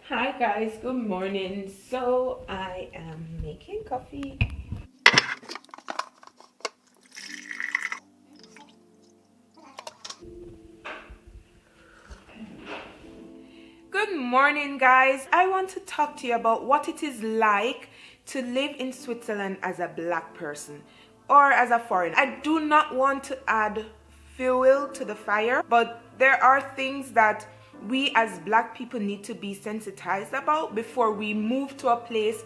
Hi guys, good morning. So I am making coffee. Good morning guys. I want to talk to you about what it is like to live in Switzerland as a black person or as a foreigner. I do not want to add fuel to the fire, but there are things that we as black people need to be sensitized about before we move to a place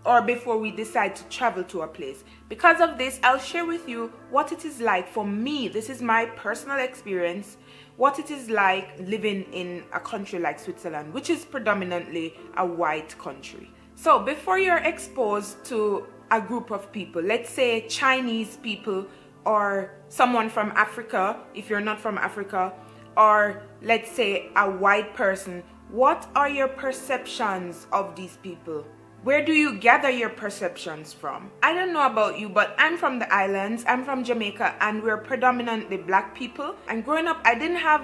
or before we decide to travel to a place. Because of this, I'll share with you what it is like for me. This is my personal experience, what it is like living in a country like Switzerland, which is predominantly a white country. So before you're exposed to a group of people, let's say Chinese people or someone from Africa, if you're not from Africa, or let's say a white person, what are your perceptions of these people? Where do you gather your perceptions from? I don't know about you, but I'm from the islands. I'm from Jamaica, and we're predominantly black people. And growing up, I didn't have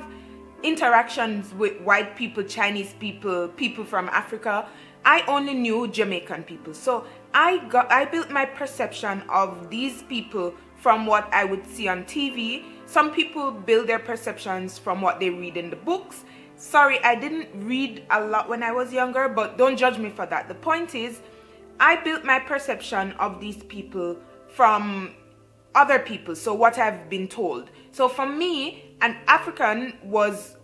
interactions with white people, Chinese people, people from Africa. I only knew Jamaican people. So I built my perception of these people from what I would see on TV. Some people build their perceptions from what they read in the books. Sorry, I didn't read a lot when I was younger, but don't judge me for that. The point is, I built my perception of these people from other people, so what I've been told. So for me, an African was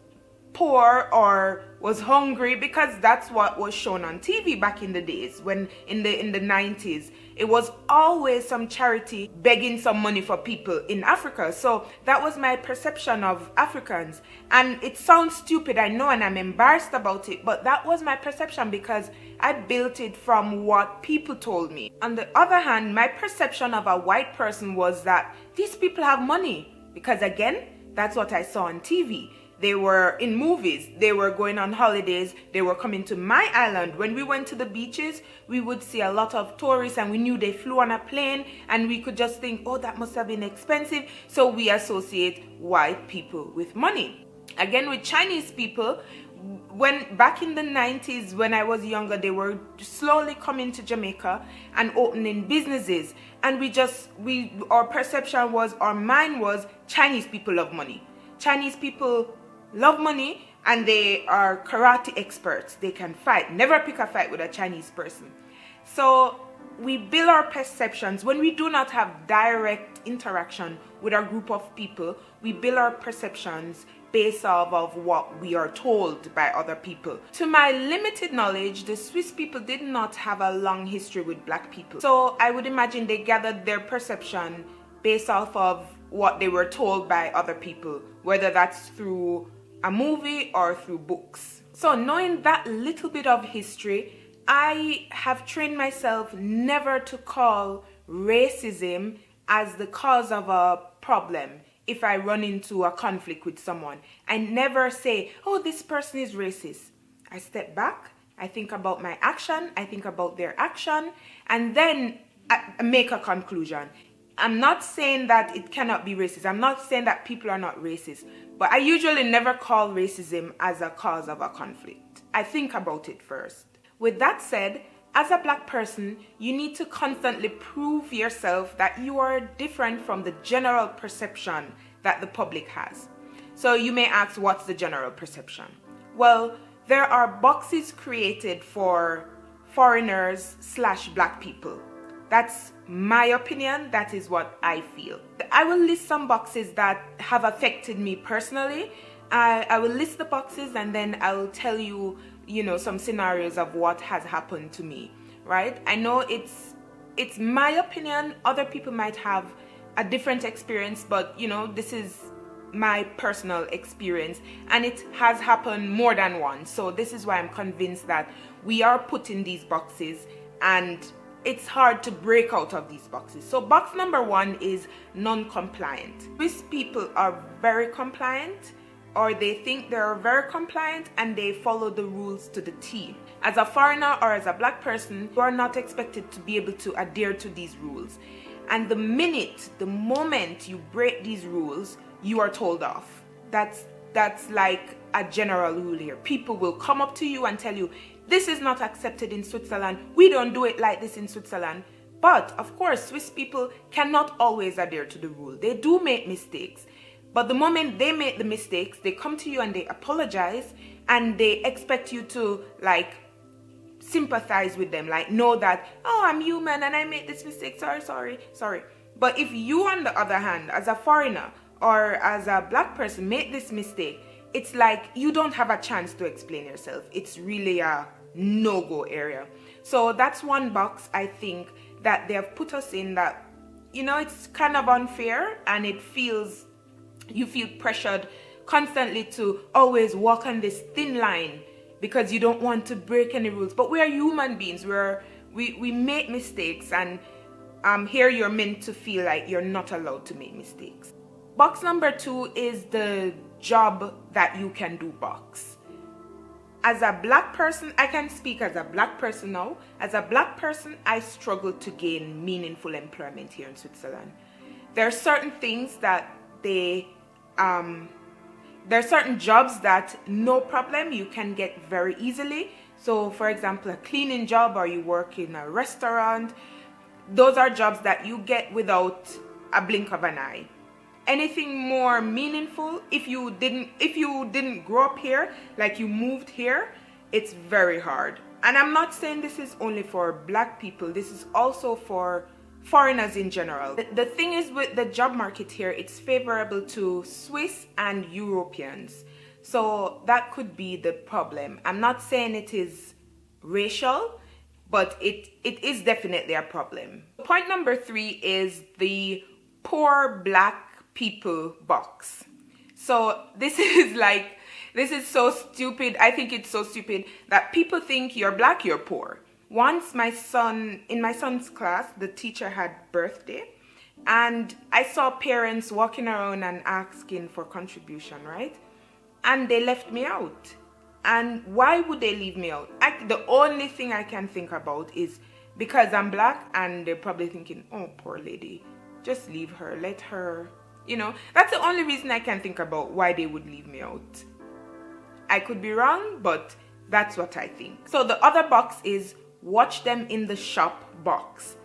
poor or was hungry because that's what was shown on TV back in the days, when in the 90s. It was always some charity begging some money for people in Africa. So that was my perception of Africans. And it sounds stupid, I know, and I'm embarrassed about it, but that was my perception because I built it from what people told me. On the other hand, my perception of a white person was that these people have money because, again, that's what I saw on TV. They were in movies, they were going on holidays, they were coming to my island. When we went to the beaches, we would see a lot of tourists and we knew they flew on a plane, and we could just think, oh, that must have been expensive. So we associate white people with money. Again, with Chinese people, when back in the 90s, when I was younger, they were slowly coming to Jamaica and opening businesses, and our perception was, our mind was, Chinese people love money. Chinese people love money, and they are karate experts. They can fight. Never pick a fight with a Chinese person. So we build our perceptions. When we do not have direct interaction with our group of people, we build our perceptions based off of what we are told by other people. To my limited knowledge, the Swiss people did not have a long history with black people. So I would imagine they gathered their perception based off of what they were told by other people, whether that's through a movie or through books. So knowing that little bit of history, I have trained myself never to call racism as the cause of a problem. If I run into a conflict with someone, I never say, oh, this person is racist. I step back, I think about my action, I think about their action, and then I make a conclusion. I'm not saying that it cannot be racist. I'm not saying that people are not racist. But I usually never call racism as a cause of a conflict. I think about it first. With that said, as a black person, you need to constantly prove yourself that you are different from the general perception that the public has. So you may ask, what's the general perception? Well, there are boxes created for foreigners/black people. That's my opinion. That is what I feel. I will list some boxes that have affected me personally. I will list the boxes, and then I will tell you, some scenarios of what has happened to me, right? I know it's my opinion. Other people might have a different experience, but this is my personal experience, and it has happened more than once. So this is why I'm convinced that we are put in these boxes, and it's hard to break out of these boxes. So box number 1 is non-compliant. Swiss people are very compliant, or they think they're very compliant, and they follow the rules to the T. As a foreigner or as a black person, you are not expected to be able to adhere to these rules. And the moment you break these rules, you are told off. That's like a general rule here. People will come up to you and tell you, this is not accepted in Switzerland. We don't do it like this in Switzerland. But of course, Swiss people cannot always adhere to the rule. They do make mistakes. But the moment they make the mistakes, they come to you and they apologize, and they expect you to like sympathize with them, like know that, oh, I'm human and I made this mistake, sorry. But if you, on the other hand, as a foreigner or as a black person, make this mistake, it's like you don't have a chance to explain yourself. It's really a no-go area. So that's one box I think that they have put us in, that, you know, it's kind of unfair, and it feels, you feel pressured constantly to always walk on this thin line because you don't want to break any rules. But we are human beings. We make mistakes, and here you're meant to feel like you're not allowed to make mistakes. Box number 2 is the job that you can do box. As a black person, I can speak as a black person now. As a black person, I struggle to gain meaningful employment here in Switzerland. There are certain things that there are certain jobs that no problem you can get very easily. So for example, a cleaning job, or you work in a restaurant, those are jobs that you get without a blink of an eye. Anything more meaningful, if you didn't grow up here, like you moved here, it's very hard. And I'm not saying this is only for black people, this is also for foreigners in general. The thing is, with the job market here, it's favorable to Swiss and Europeans. So that could be the problem. I'm not saying it is racial, but it is definitely a problem. Point number 3 is the poor black people box. So this is so stupid. I think it's so stupid that people think you're black, you're poor. Once in my son's class, the teacher had birthday, and I saw parents walking around and asking for contribution, right? And they left me out. And why would they leave me out? The only thing I can think about is because I'm black, and they're probably thinking, oh, poor lady, just leave her, let her, you know. That's the only reason I can think about why they would leave me out. I could be wrong, but that's what I think. So the other box is watch them in the shop box.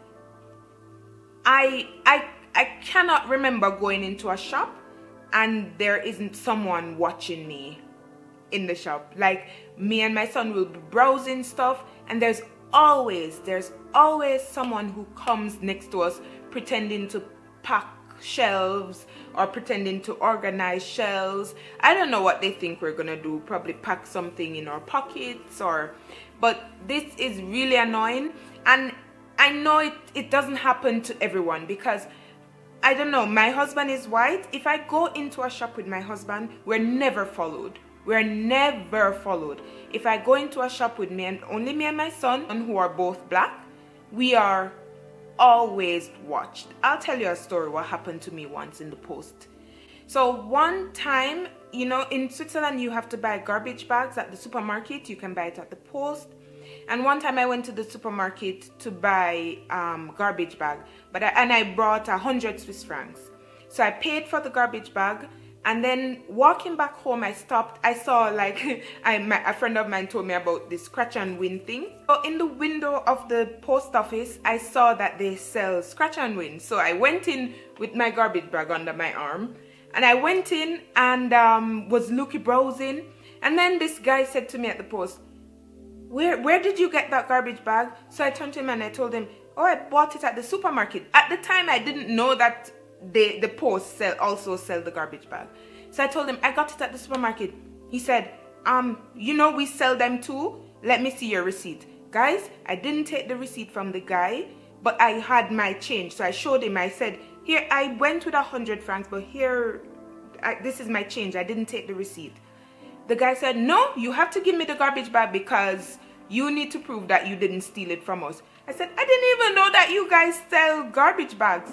I cannot remember going into a shop and there isn't someone watching me in the shop. Like, me and my son will be browsing stuff, and there's always someone who comes next to us pretending to pack shelves or pretending to organize shelves. I don't know what they think we're gonna do, probably pack something in our pockets, but this is really annoying. And I know it doesn't happen to everyone, because I don't know, my husband is white. If I go into a shop with my husband, we're never followed. If I go into a shop with only me and my son, who are both black, we are always watched. I'll tell you a story what happened to me once in the post. So one time, you know, in Switzerland you have to buy garbage bags at the supermarket. You can buy it at the post. And one time I went to the supermarket to buy garbage bag, and I brought 100 Swiss francs. So I paid for the garbage bag, and then walking back home, I stopped. I saw, like, a friend of mine told me about this scratch and win thing. So in the window of the post office, I saw that they sell scratch and win. So I went in with my garbage bag under my arm, and I went in and was browsing. And then this guy said to me at the post, where did you get that garbage bag? So I turned to him and I told him, oh, I bought it at the supermarket. At the time, I didn't know that the post also sell the garbage bag. So I told him, I got it at the supermarket. He said, you know, we sell them too. Let me see your receipt. Guys, I didn't take the receipt from the guy, but I had my change. So I showed him, I said, here, I went with 100 francs, but here, this is my change. I didn't take the receipt. The guy said, no, you have to give me the garbage bag because you need to prove that you didn't steal it from us. I said, I didn't even know that you guys sell garbage bags.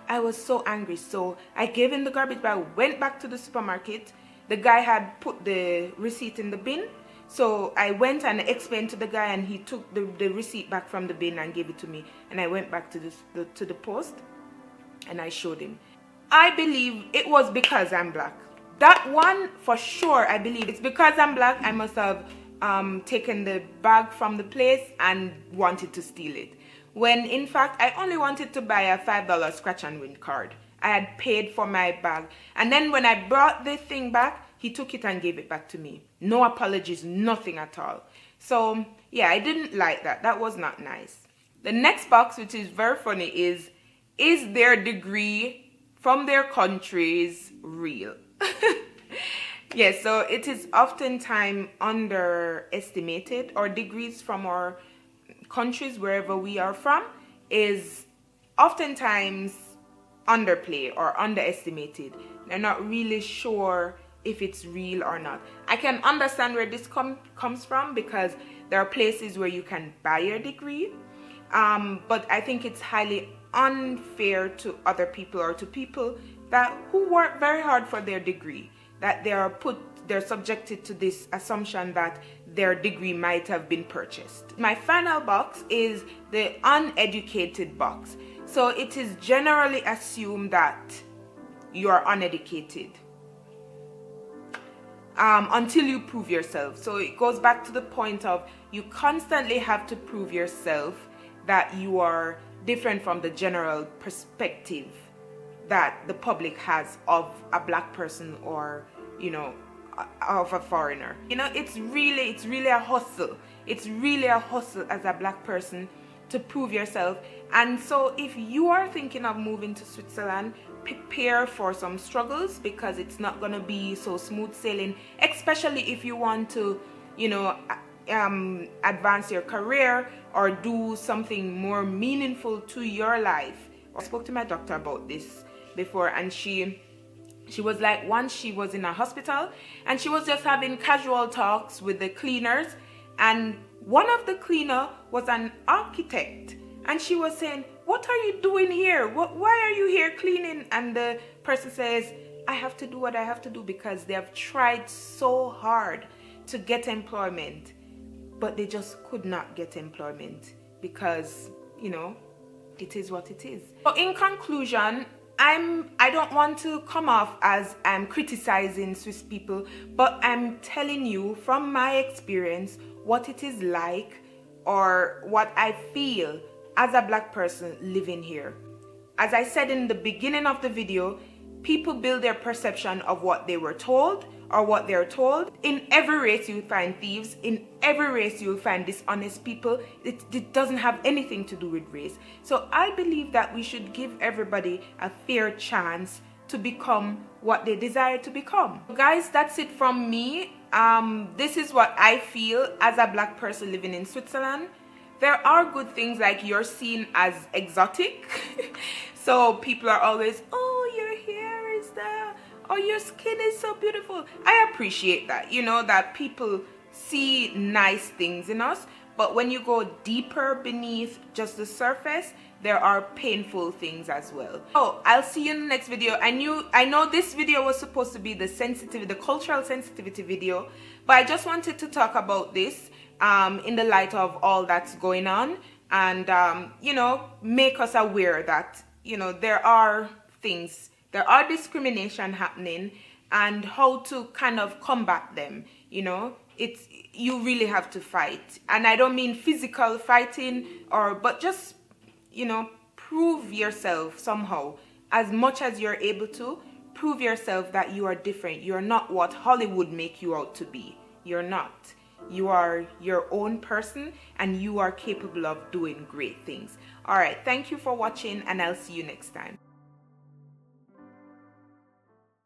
I was so angry. So I gave him the garbage bag, went back to the supermarket. The guy had put the receipt in the bin. So I went and explained to the guy, and he took the receipt back from the bin and gave it to me. And I went back to the post and I showed him. I believe it was because I'm black. that one for sure, I believe it's because I'm black. I must have taken the bag from the place and wanted to steal it, when in fact I only wanted to buy a $5 scratch and win card. I had paid for my bag, and then when I brought the thing back, he took it and gave it back to me. No apologies, nothing at all. So yeah, I didn't like that. That was not nice. The next box, which is very funny, is their degree from their countries real? Yes, so it is oftentimes underestimated, or degrees from our countries, wherever we are from, is oftentimes underplayed or underestimated. They're not really sure if it's real or not. I can understand where this comes from, because there are places where you can buy your degree, but I think it's highly unfair to other people, or to people who work very hard for their degree, that they're subjected to this assumption that their degree might have been purchased. My final box is the uneducated box. So it is generally assumed that you are uneducated until you prove yourself. So it goes back to the point of you constantly have to prove yourself that you are different from the general perspective that the public has of a black person, or of a foreigner. It's really a hustle. It's really a hustle as a black person to prove yourself. And so if you are thinking of moving to Switzerland, prepare for some struggles, because it's not going to be so smooth sailing, especially if you want to advance your career or do something more meaningful to your life. I spoke to my doctor about this before, and she was like, once she was in a hospital and she was just having casual talks with the cleaners, and one of the cleaner was an architect, and she was saying, what are you doing here? Why are you here cleaning? And the person says, I have to do what I have to do, because they have tried so hard to get employment, but they just could not get employment, because it is what it is. So in conclusion, I don't want to come off as I'm criticizing Swiss people, but I'm telling you from my experience what it is like, or what I feel as a black person living here. As I said in the beginning of the video, people build their perception of what they were told, or what they're told. In every race you'll find thieves. In every race you'll find dishonest people. It doesn't have anything to do with race. So I believe that we should give everybody a fair chance to become what they desire to become. Guys, that's it from me. This is what I feel as a black person living in Switzerland. There are good things, like you're seen as exotic. So people are always, oh, your hair is there. Oh, your skin is so beautiful. I appreciate that, that people see nice things in us. But when you go deeper beneath just the surface, there are painful things as well. Oh, I'll see you in the next video. I know this video was supposed to be the cultural sensitivity video, but I just wanted to talk about this in the light of all that's going on, and make us aware that there are discrimination happening, and how to kind of combat them. You really have to fight, and I don't mean physical fighting, but just prove yourself somehow, as much as you're able to. Prove yourself that you are different. You're not what Hollywood make you out to be. You're not. You are your own person, and you are capable of doing great things. All right, thank you for watching, and I'll see you next time.